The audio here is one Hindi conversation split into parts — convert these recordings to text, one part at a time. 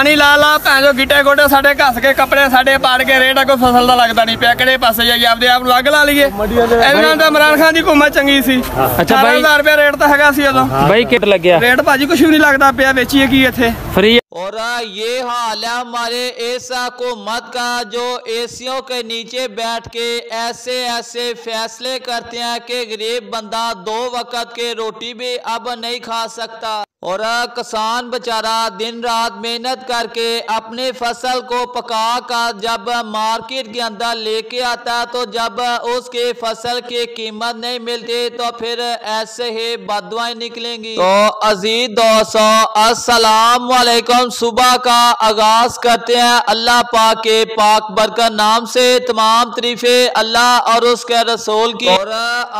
पानी ला ला भैन जो गिट्टे गोटे साडे घस के कपड़े साडे पाड़ के रेट कोई फसल का लगता नहीं पिया किहड़े पासे जाइए आपदे आप अग ला लीए इमरान खान की हुकूमत चंगी सी। 18,000 रुपया रेट तो हैगा सी उदों भाई किट लग गया रेट भाजी कुछ भी नहीं लगता पिया बेचिए की इत्थे फ्री। और ये हाल है हमारे इस हुकूमत का जो एसियों के नीचे बैठ के ऐसे ऐसे फैसले करते हैं कि गरीब बंदा 2 वक्त के रोटी भी अब नहीं खा सकता। और किसान बेचारा दिन रात मेहनत करके अपने फसल को पका कर जब मार्केट के अंदर लेके आता है तो जब उसके फसल की कीमत नहीं मिलती तो फिर ऐसे ही बददुआएं निकलेंगी। तो अजीज दोस्तों अस्सलाम वालेकुम। सुबह का आगाज करते हैं अल्लाह पाक के पाक बरकत नाम से। तमाम तरीफे अल्लाह और उसके रसूल की। और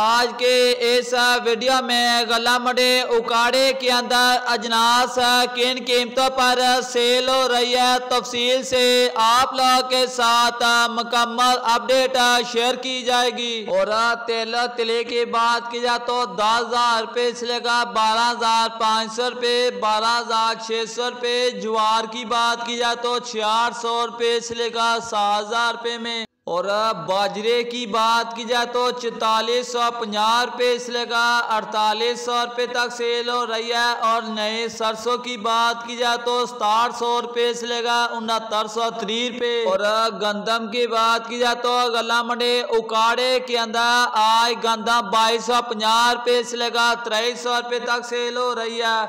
आज के इस वीडियो में गला मडे उकाड़े के अंदर अजनास किन कीमतों पर सेल हो रही है तफसील से आप लोगों के साथ मुकम्मल अपडेट शेयर की जाएगी। और तेल तिले की बात की जाए तो 10,000 रुपये से लेकर 12,500 रुपये, 12,600 रुपये। ज्वार की बात की जाए तो 600 रुपये से लेकर 7,000 रुपये में। और बाजरे की बात की जाए तो 4,450 रुपये से लेकर 4,800 रुपये तक सेल हो रही है। और नए सरसों की बात की जाए तो 6,700 रुपये से लेकर 6,930 रुपये। और गंदम की बात की जाए तो गला मंडी उकाड़े के अंदर आज गंदम 2,250 रुपये से लेकर 2,300 रुपये तक सेल हो रही है।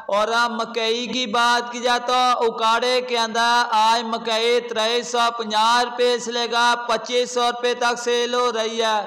और मकई की बात की जाए तो उकाड़े के अंदर आज मकई 2,350 रुपये से लेकर 2,500 रुपये तक सेल हो रही है।